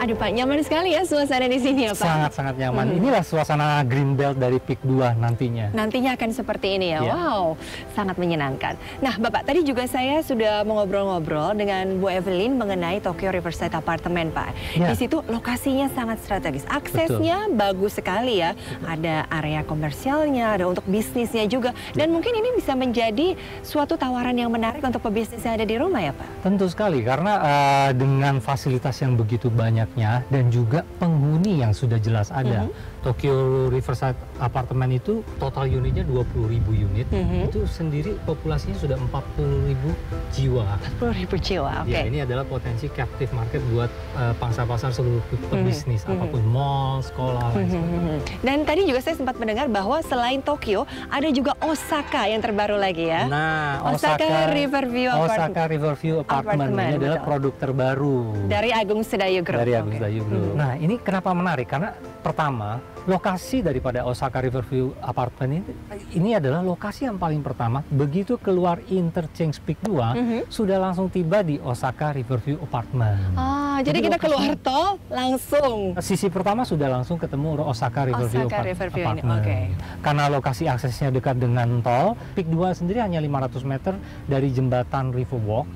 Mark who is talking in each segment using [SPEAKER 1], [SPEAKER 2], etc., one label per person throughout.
[SPEAKER 1] Aduh Pak, nyaman sekali ya suasana di sini ya Pak?
[SPEAKER 2] Sangat-sangat nyaman. Inilah suasana Greenbelt dari Peak 2 nantinya.
[SPEAKER 1] Nantinya akan seperti ini ya?
[SPEAKER 2] Iya.
[SPEAKER 1] Wow, sangat menyenangkan. Nah Bapak, tadi juga saya sudah mengobrol-ngobrol dengan Bu Evelyn mengenai Tokyo Riverside Apartment Pak.
[SPEAKER 2] Iya.
[SPEAKER 1] Di situ lokasinya sangat strategis, aksesnya bagus sekali ya. Ada area komersialnya, ada untuk bisnisnya juga. Dan mungkin ini bisa menjadi suatu tawaran yang menarik untuk pebisnis yang ada di rumah ya Pak?
[SPEAKER 2] Tentu sekali, karena dengan fasilitas yang begitu banyaknya dan juga penghuni yang sudah jelas ada. Tokyo Riverside Apartment itu total unitnya 20.000 unit. Itu sendiri populasinya sudah 40.000 jiwa.
[SPEAKER 1] 40.000 jiwa, oke.
[SPEAKER 2] Ya, ini adalah potensi captive market buat pangsa pasar seluruh pebisnis, apapun mall, sekolah, lain sebagainya.
[SPEAKER 1] Dan tadi juga saya sempat mendengar bahwa selain Tokyo, ada juga Osaka yang terbaru lagi ya.
[SPEAKER 2] Nah,
[SPEAKER 1] Osaka Riverview
[SPEAKER 2] Apartment ini adalah
[SPEAKER 1] betul.
[SPEAKER 2] produk terbaru
[SPEAKER 1] Dari Agung Sedayu Group.
[SPEAKER 2] dari Agung Sedayu Group. Nah, ini kenapa menarik? Karena pertama, lokasi daripada Osaka Riverview Apartment ini adalah lokasi yang paling pertama. Begitu keluar interchange Peak 2, sudah langsung tiba di Osaka Riverview Apartment.
[SPEAKER 1] Jadi kita keluar tol langsung.
[SPEAKER 2] Sisi pertama sudah langsung ketemu Osaka Riverview
[SPEAKER 1] Riverview ini,
[SPEAKER 2] Apartment.
[SPEAKER 1] oke.
[SPEAKER 2] Karena lokasi aksesnya dekat dengan tol, Peak 2 sendiri hanya 500 meter dari jembatan Riverwalk.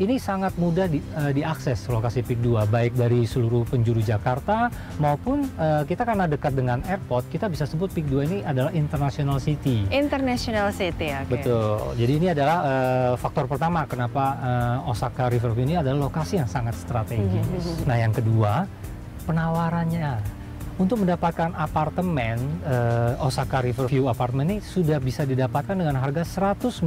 [SPEAKER 2] Ini sangat mudah diakses lokasi Peak 2, baik dari seluruh penjuru Jakarta maupun kita karena dekat dengan airport, kita bisa sebut Peak 2 ini adalah International City.
[SPEAKER 1] International City, oke.
[SPEAKER 2] Betul. Jadi ini adalah faktor pertama kenapa Osaka Riverview ini adalah lokasi yang sangat strategis. Nah, yang kedua, penawarannya. Untuk mendapatkan apartemen Osaka Riverview Apartment ini sudah bisa didapatkan dengan harga 198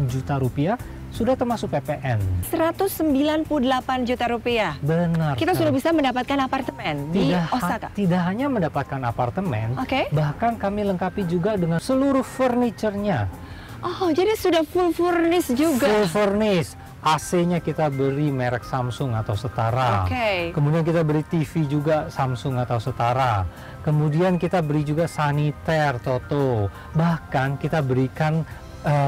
[SPEAKER 2] juta rupiah, sudah termasuk PPN.
[SPEAKER 1] 198 juta rupiah.
[SPEAKER 2] Benar.
[SPEAKER 1] Kita sudah bisa mendapatkan apartemen di Osaka.
[SPEAKER 2] Tidak hanya mendapatkan apartemen,
[SPEAKER 1] Oke.
[SPEAKER 2] bahkan kami lengkapi juga dengan seluruh furniture-nya.
[SPEAKER 1] Oh, jadi sudah full furnished juga.
[SPEAKER 2] Full furnished. AC-nya kita beri merek Samsung atau setara.
[SPEAKER 1] Oke.
[SPEAKER 2] Kemudian kita beri TV juga Samsung atau setara. Kemudian kita beri juga saniter Toto. Bahkan kita berikan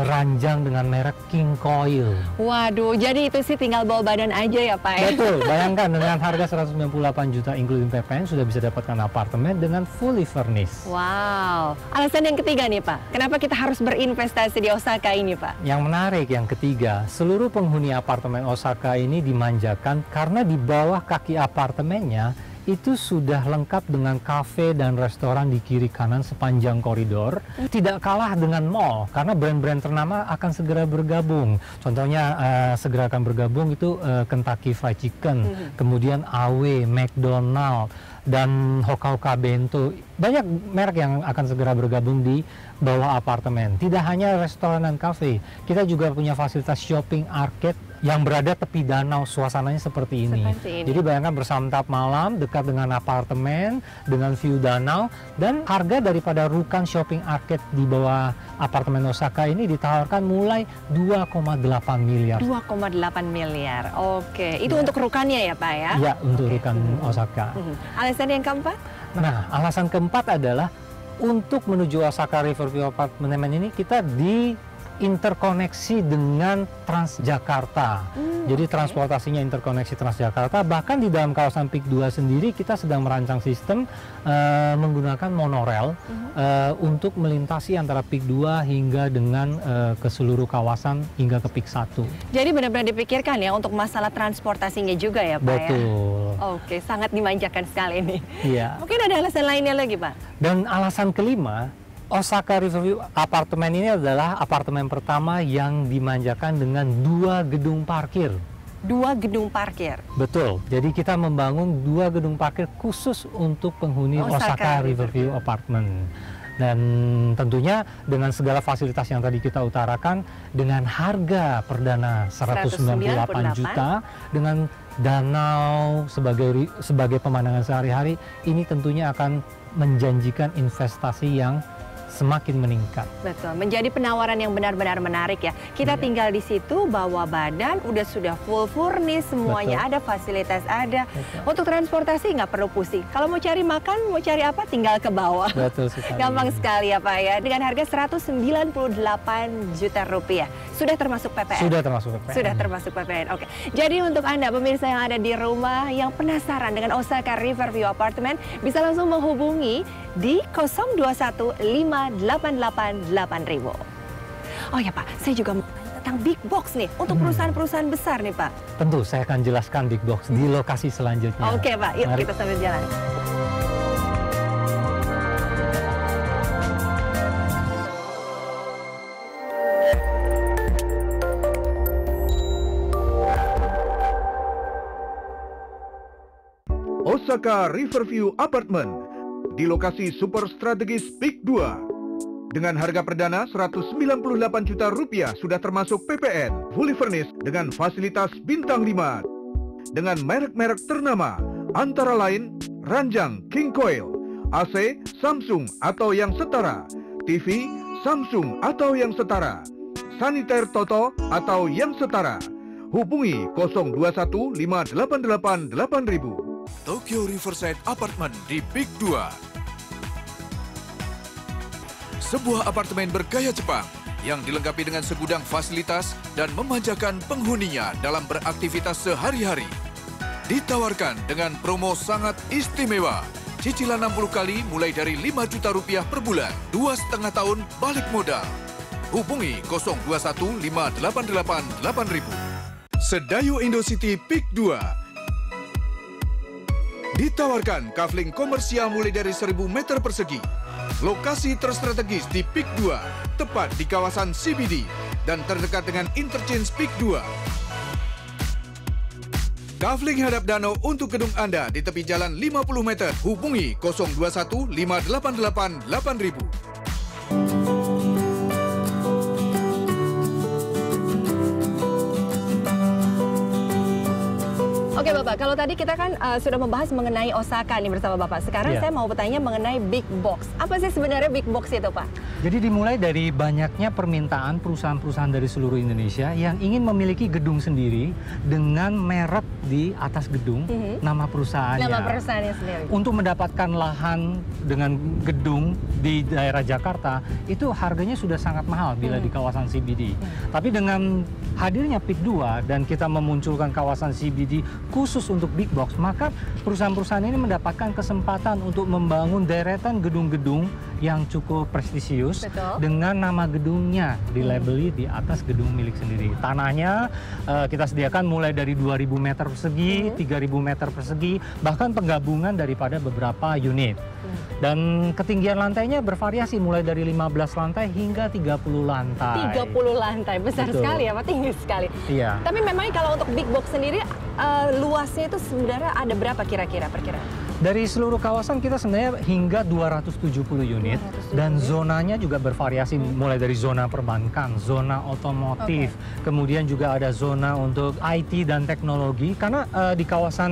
[SPEAKER 2] ranjang dengan merek King Coil.
[SPEAKER 1] Waduh, jadi itu sih tinggal bawa badan aja ya Pak ya?
[SPEAKER 2] Betul, bayangkan dengan harga 198 juta including PPN sudah bisa dapatkan apartemen dengan fully furnished.
[SPEAKER 1] Wow, alasan yang ketiga nih Pak, kenapa kita harus berinvestasi di Osaka ini Pak?
[SPEAKER 2] Yang menarik yang ketiga, seluruh penghuni apartemen Osaka ini dimanjakan karena di bawah kaki apartemennya itu sudah lengkap dengan kafe dan restoran di kiri kanan sepanjang koridor. Tidak kalah dengan mall, karena brand-brand ternama akan segera bergabung. Contohnya segera akan bergabung itu Kentucky Fried Chicken, kemudian AW, McDonald, dan Hoka-Hoka Bento. Banyak merek yang akan segera bergabung di bawah apartemen. Tidak hanya restoran dan kafe, kita juga punya fasilitas shopping arcade yang berada tepi danau, suasananya seperti ini. Jadi bayangkan bersantap malam dekat dengan apartemen, dengan view danau, dan harga daripada rukan shopping arcade di bawah apartemen Osaka ini ditawarkan mulai 2,8 miliar.
[SPEAKER 1] 2,8 miliar, oke. Itu untuk rukannya ya Pak ya?
[SPEAKER 2] Ya, untuk rukan Osaka.
[SPEAKER 1] Alasan yang keempat?
[SPEAKER 2] Nah, alasan keempat adalah untuk menuju Osaka Riverview Apartment ini kita interkoneksi dengan Transjakarta. Jadi transportasinya interkoneksi Transjakarta. Bahkan di dalam kawasan Peak 2 sendiri kita sedang merancang sistem menggunakan monorail untuk melintasi antara Peak 2 hingga dengan ke seluruh kawasan hingga ke Peak 1.
[SPEAKER 1] Jadi benar-benar dipikirkan ya untuk masalah transportasinya juga ya Pak ya?
[SPEAKER 2] Betul.
[SPEAKER 1] Oke, sangat dimanjakan sekali ini.
[SPEAKER 2] Iya.
[SPEAKER 1] Mungkin ada alasan lainnya lagi Pak?
[SPEAKER 2] Dan alasan kelima, Osaka Riverview Apartment ini adalah apartemen pertama yang dimanjakan dengan 2 gedung parkir.
[SPEAKER 1] 2 gedung parkir?
[SPEAKER 2] Betul, jadi kita membangun 2 gedung parkir khusus untuk penghuni Osaka Riverview Apartment. Dan tentunya dengan segala fasilitas yang tadi kita utarakan, dengan harga perdana 198 juta, dengan danau sebagai pemandangan sehari-hari, ini tentunya akan menjanjikan investasi yang semakin meningkat.
[SPEAKER 1] Betul, menjadi penawaran yang benar-benar menarik ya. Kita tinggal di situ, bawa badan, sudah full furnish, semuanya ada, fasilitas ada. Untuk transportasi nggak perlu pusing. Kalau mau cari makan, mau cari apa, tinggal ke bawah.
[SPEAKER 2] Betul sekali.
[SPEAKER 1] Gampang sekali ya Pak ya. Dengan harga 198 juta rupiah. Sudah termasuk PPN?
[SPEAKER 2] Sudah termasuk PPN.
[SPEAKER 1] Sudah termasuk PPN, oke. Jadi untuk Anda pemirsa yang ada di rumah yang penasaran dengan Osaka Riverview Apartment, bisa langsung menghubungi di 02158888000. Oh ya Pak, saya juga mau tanya tentang big box nih untuk perusahaan-perusahaan besar nih Pak.
[SPEAKER 2] Tentu saya akan jelaskan big box di lokasi selanjutnya.
[SPEAKER 1] Oke Pak, yuk kita sambil jalan.
[SPEAKER 3] Osaka Riverview Apartment di lokasi super strategis Peak 2 dengan harga perdana 198 juta rupiah sudah termasuk PPN, fully furnished dengan fasilitas bintang 5 dengan merek-merek ternama antara lain ranjang King Coil, AC Samsung atau yang setara, TV Samsung atau yang setara, saniter Toto atau yang setara. Hubungi 021 588 8000.
[SPEAKER 4] Tokyo Riverside Apartment di Peak 2. Sebuah apartemen bergaya Jepang yang dilengkapi dengan segudang fasilitas dan memanjakan penghuninya dalam beraktivitas sehari-hari. Ditawarkan dengan promo sangat istimewa. Cicilan 60 kali mulai dari 5 juta rupiah per bulan, 2,5 tahun balik modal. Hubungi 021 588 8000. Sedayu Indocity Peak 2. Ditawarkan kafling komersial mulai dari 1000 meter persegi. Lokasi terstrategis di Peak 2, tepat di kawasan CBD dan terdekat dengan interchange Peak 2. Kafling hadap danau untuk gedung Anda di tepi jalan 50 meter. Hubungi 021 588 8000.
[SPEAKER 1] Oke Bapak, kalau tadi kita kan sudah membahas mengenai Osaka nih bersama Bapak. Sekarang saya mau bertanya mengenai big box. Apa sih sebenarnya big box itu Pak?
[SPEAKER 2] Jadi dimulai dari banyaknya permintaan perusahaan-perusahaan dari seluruh Indonesia yang ingin memiliki gedung sendiri dengan merek di atas gedung, nama perusahaannya.
[SPEAKER 1] Nama perusahaannya sendiri.
[SPEAKER 2] Untuk mendapatkan lahan dengan gedung di daerah Jakarta, itu harganya sudah sangat mahal bila di kawasan CBD. Tapi dengan hadirnya Peak 2 dan kita memunculkan kawasan CBD khusus untuk big box, maka perusahaan-perusahaan ini mendapatkan kesempatan untuk membangun deretan gedung-gedung yang cukup prestisius.
[SPEAKER 1] Betul.
[SPEAKER 2] Dengan nama gedungnya dilabeli di atas gedung milik sendiri. Tanahnya kita sediakan mulai dari 2.000 meter persegi, 3.000 meter persegi, bahkan penggabungan daripada beberapa unit. Dan ketinggian lantainya bervariasi mulai dari 15 lantai hingga 30 lantai.
[SPEAKER 1] 30 lantai, besar sekali ya Pak, tinggi sekali.
[SPEAKER 2] Iya.
[SPEAKER 1] Tapi memangnya kalau untuk big box sendiri, luasnya itu sebenarnya ada berapa kira-kira perkiraan?
[SPEAKER 2] Dari seluruh kawasan kita sebenarnya hingga 270 unit. Dan zonanya juga bervariasi mulai dari zona perbankan, zona otomotif, kemudian juga ada zona untuk IT dan teknologi. Karena di kawasan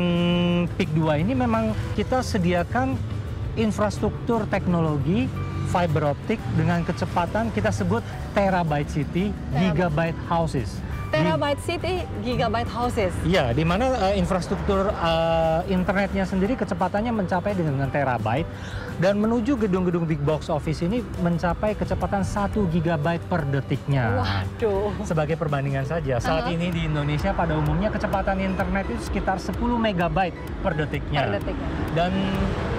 [SPEAKER 2] Peak 2 ini memang kita sediakan infrastruktur teknologi fiber optik dengan kecepatan kita sebut terabyte city, gigabyte houses.
[SPEAKER 1] Terabyte city, gigabyte houses.
[SPEAKER 2] Iya, di mana infrastruktur internetnya sendiri kecepatannya mencapai dengan terabyte dan menuju gedung-gedung big box office ini mencapai kecepatan 1 gigabyte per detiknya.
[SPEAKER 1] Waduh.
[SPEAKER 2] Sebagai perbandingan saja, saat ini di Indonesia pada umumnya kecepatan internet itu sekitar 10 megabyte per detiknya. Dan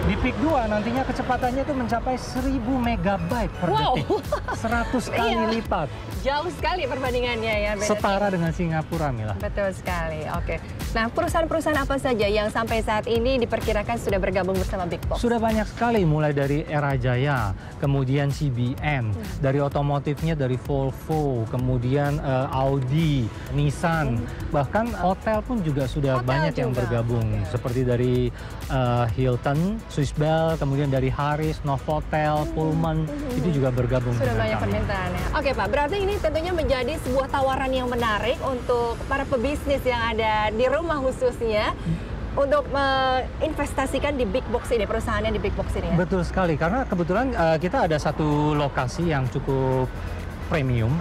[SPEAKER 2] di Peak 2 nantinya kecepatannya itu mencapai 1000 megabyte per detik. 100 kali lipat.
[SPEAKER 1] Jauh sekali perbandingannya ya.
[SPEAKER 2] Setara dengan Singapura, Mila.
[SPEAKER 1] Betul sekali, oke. Nah, perusahaan-perusahaan apa saja yang sampai saat ini diperkirakan sudah bergabung bersama Big Box?
[SPEAKER 2] Sudah banyak sekali, mulai dari Era Jaya, kemudian CBN, dari otomotifnya dari Volvo, kemudian Audi, Nissan, bahkan hotel pun juga sudah banyak yang bergabung. Seperti dari Hilton, Swiss Bell, kemudian dari Harris, Novotel, Pullman, itu juga bergabung.
[SPEAKER 1] Sudah banyak permintaannya. Oke Pak, berarti ini tentunya menjadi sebuah tawaran yang menarik untuk para pebisnis yang ada di rumah khususnya. untuk menginvestasikan di Big Box ini, perusahaannya di Big Box ini ya?
[SPEAKER 2] Betul sekali, karena kebetulan kita ada satu lokasi yang cukup premium.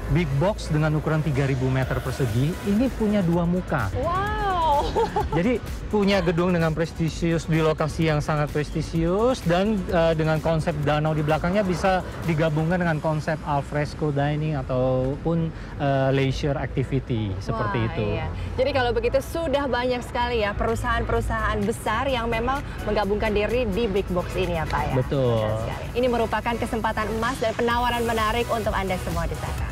[SPEAKER 2] Big Box dengan ukuran 3.000 meter persegi, ini punya 2 muka.
[SPEAKER 1] Wow!
[SPEAKER 2] Jadi punya gedung dengan prestisius di lokasi yang sangat prestisius, dan dengan konsep danau di belakangnya bisa digabungkan dengan konsep alfresco dining ataupun leisure activity seperti itu.
[SPEAKER 1] Iya. Jadi kalau begitu sudah banyak sekali ya perusahaan-perusahaan besar yang memang menggabungkan diri di Big Box ini ya Pak ya?
[SPEAKER 2] Betul.
[SPEAKER 1] Ini merupakan kesempatan emas dan penawaran menarik untuk Anda semua di sana.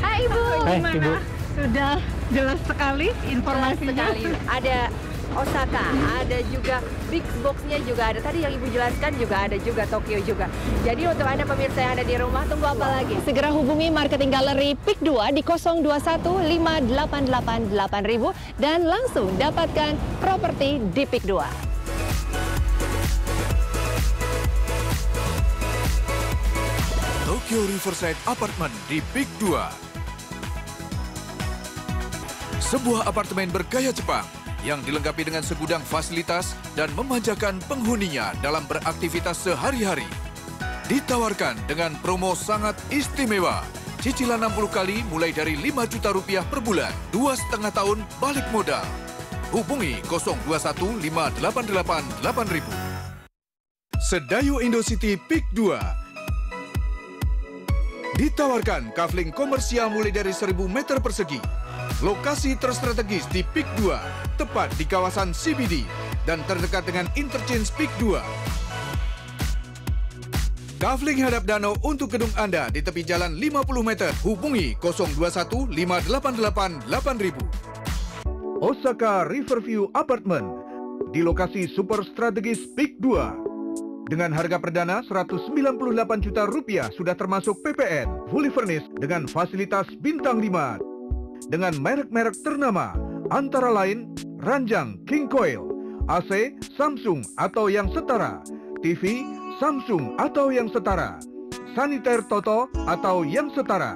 [SPEAKER 1] Hai Ibu,
[SPEAKER 2] Hai Ibu.
[SPEAKER 5] Sudah jelas sekali informasinya.
[SPEAKER 1] Ada Osaka, ada juga Big Box-nya juga ada. Tadi yang Ibu jelaskan juga ada juga Tokyo juga. Jadi untuk Anda pemirsa yang ada di rumah, tunggu apa lagi? Segera hubungi Marketing Gallery Pik 2 di 02158888000 dan langsung dapatkan properti di Pik 2.
[SPEAKER 4] Tokyo Riverside Apartment di Pik 2. Sebuah apartemen bergaya Jepang yang dilengkapi dengan segudang fasilitas dan memanjakan penghuninya dalam beraktivitas sehari-hari. Ditawarkan dengan promo sangat istimewa. Cicilan 60 kali mulai dari 5 juta rupiah per bulan, 2,5 tahun balik modal. Hubungi 02158888000. Sedayu Indocity Pik 2. Ditawarkan kafling komersial mulai dari 1.000 meter persegi. Lokasi terstrategis di Pik 2, tepat di kawasan CBD dan terdekat dengan interchange Pik 2. Kafling hadap danau untuk gedung Anda di tepi jalan 50 meter. Hubungi 02158888000.
[SPEAKER 3] Osaka Riverview Apartment di lokasi super strategis Pik 2. Dengan harga perdana 198 juta rupiah sudah termasuk PPN, fully furnished dengan fasilitas bintang 5. Dengan merek-merek ternama, antara lain ranjang King Coil, AC Samsung atau yang setara, TV Samsung atau yang setara, saniter Toto atau yang setara.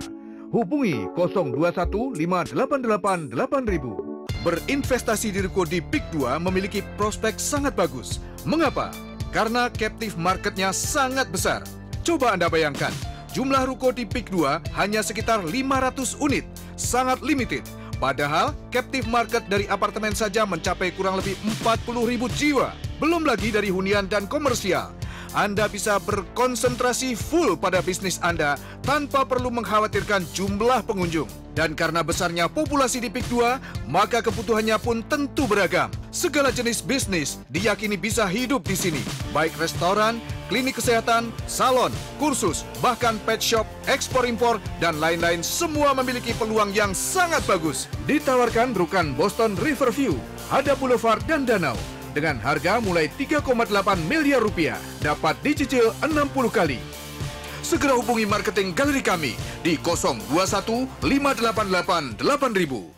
[SPEAKER 3] Hubungi 02158888000.
[SPEAKER 4] Berinvestasi di ruko di Pik 2 memiliki prospek sangat bagus. Mengapa? Karena captive marketnya sangat besar. Coba Anda bayangkan, jumlah ruko di Pik 2 hanya sekitar 500 unit, sangat limited. Padahal captive market dari apartemen saja mencapai kurang lebih 40.000 jiwa. Belum lagi dari hunian dan komersial. Anda bisa berkonsentrasi full pada bisnis Anda tanpa perlu mengkhawatirkan jumlah pengunjung. Dan karena besarnya populasi di Pik 2, maka kebutuhannya pun tentu beragam. Segala jenis bisnis diyakini bisa hidup di sini. Baik restoran, klinik kesehatan, salon, kursus, bahkan pet shop, ekspor-impor, dan lain-lain semua memiliki peluang yang sangat bagus. Ditawarkan rukan Boston Riverview, ada boulevard dan danau. Dengan harga mulai 3,8 miliar rupiah, dapat dicicil 60 kali. Segera hubungi marketing galeri kami di 02158888000.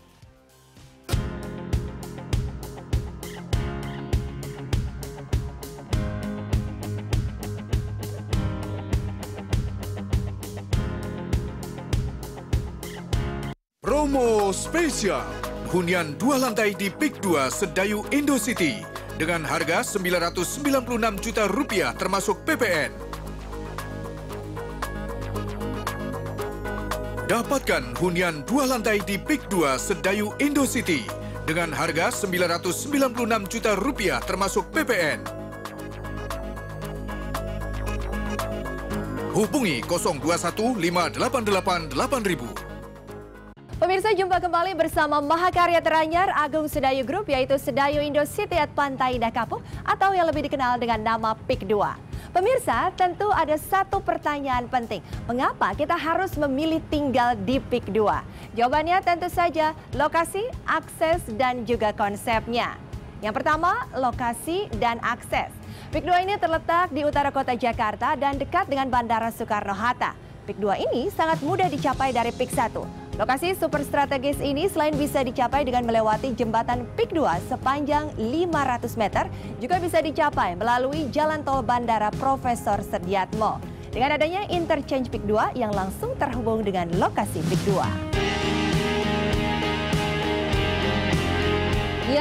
[SPEAKER 4] Promo spesial, hunian 2 lantai di Pik 2 Sedayu Indocity dengan harga 996 juta rupiah termasuk PPN. Dapatkan hunian 2 lantai di Pik 2 Sedayu Indocity dengan harga 996 juta rupiah termasuk PPN. Hubungi 02158888000.
[SPEAKER 1] Pemirsa, jumpa kembali bersama mahakarya teranyar Agung Sedayu Group, yaitu Sedayu Indocity at Pantai Indah Kapuk atau yang lebih dikenal dengan nama Pik 2. Pemirsa, tentu ada satu pertanyaan penting. Mengapa kita harus memilih tinggal di Pik 2? Jawabannya tentu saja lokasi, akses, dan juga konsepnya. Yang pertama, lokasi dan akses. Pik 2 ini terletak di utara kota Jakarta dan dekat dengan Bandara Soekarno-Hatta. Pik 2 ini sangat mudah dicapai dari Pik 1. Lokasi super strategis ini selain bisa dicapai dengan melewati jembatan Pik 2 sepanjang 500 meter, juga bisa dicapai melalui jalan tol Bandara Profesor Sediatmo. Dengan adanya interchange Pik 2 yang langsung terhubung dengan lokasi Pik 2.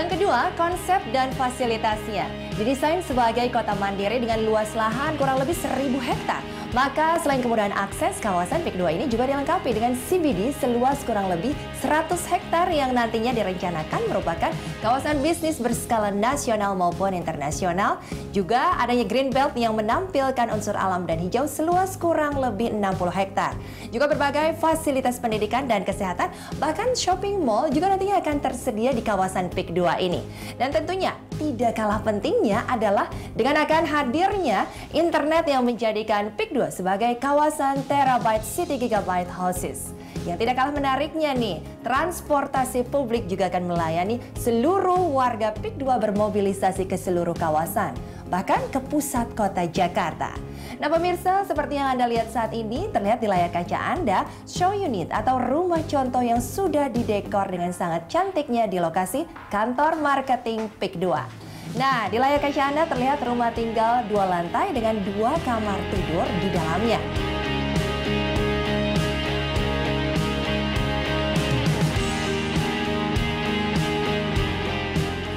[SPEAKER 1] Yang kedua, konsep dan fasilitasnya. Didesain sebagai kota mandiri dengan luas lahan kurang lebih 1.000 hektar. Maka selain kemudahan akses, kawasan PIK 2 ini juga dilengkapi dengan CBD seluas kurang lebih 100 hektar yang nantinya direncanakan merupakan kawasan bisnis berskala nasional maupun internasional. Juga adanya green belt yang menampilkan unsur alam dan hijau seluas kurang lebih 60 hektar. Juga berbagai fasilitas pendidikan dan kesehatan, bahkan shopping mall juga nantinya akan tersedia di kawasan PIK 2 ini. Dan tentunya tidak kalah pentingnya adalah dengan akan hadirnya internet yang menjadikan PIK 2 sebagai kawasan terabyte city gigabyte houses. Yang tidak kalah menariknya nih, transportasi publik juga akan melayani seluruh warga PIK 2 bermobilisasi ke seluruh kawasan, bahkan ke pusat kota Jakarta. Nah pemirsa, seperti yang Anda lihat saat ini, terlihat di layar kaca Anda, show unit atau rumah contoh yang sudah didekor dengan sangat cantiknya di lokasi kantor marketing PIK 2. Nah, di layar kaca Anda terlihat rumah tinggal 2 lantai dengan 2 kamar tidur di dalamnya.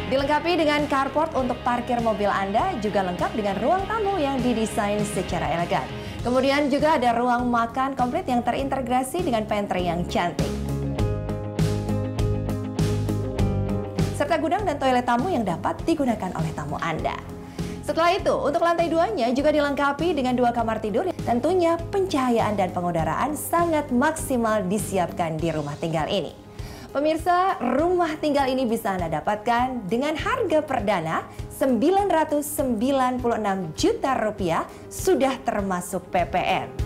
[SPEAKER 1] Dilengkapi dengan carport untuk parkir mobil Anda, juga lengkap dengan ruang tamu yang didesain secara elegan. Kemudian juga ada ruang makan komplit yang terintegrasi dengan pantry yang cantik. Serta gudang dan toilet tamu yang dapat digunakan oleh tamu Anda. Setelah itu, untuk lantai 2-nya juga dilengkapi dengan 2 kamar tidur. Tentunya pencahayaan dan pengudaraan sangat maksimal disiapkan di rumah tinggal ini. Pemirsa, rumah tinggal ini bisa Anda dapatkan dengan harga perdana Rp996 juta sudah termasuk PPN.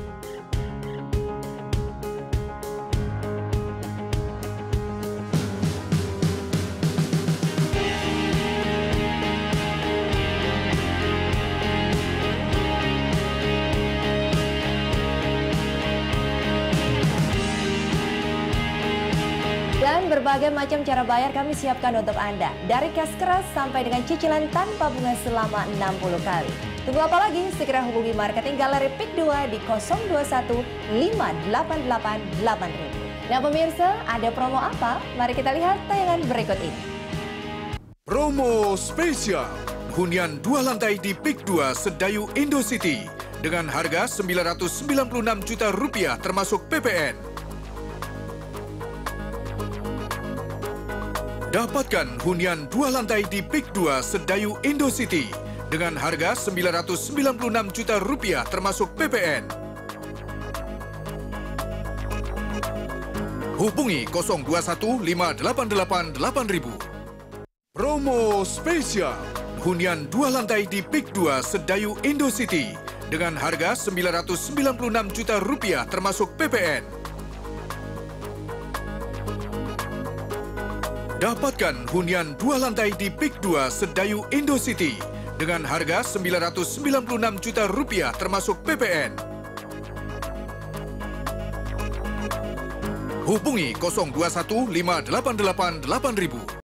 [SPEAKER 1] Dan berbagai macam cara bayar kami siapkan untuk Anda. Dari kas keras sampai dengan cicilan tanpa bunga selama 60 kali. Tunggu apa lagi? Segera hubungi marketing galeri PIK 2 di 021 588 8000. Nah pemirsa, ada promo apa? Mari kita lihat tayangan berikut ini.
[SPEAKER 4] Promo spesial. Hunian 2 lantai di PIK 2 Sedayu Indocity dengan harga Rp996 juta termasuk PPN. Dapatkan hunian 2 lantai di PIK 2 Sedayu Indocity dengan harga Rp996 juta termasuk PPN. Hubungi 021 588 8000. Promo spesial. Hunian 2 lantai di PIK 2 Sedayu Indocity dengan harga Rp996 juta termasuk PPN. Dapatkan hunian 2 lantai di PIK 2 Sedayu Indocity dengan harga Rp996 juta termasuk PPN. Hubungi 021 588 8000.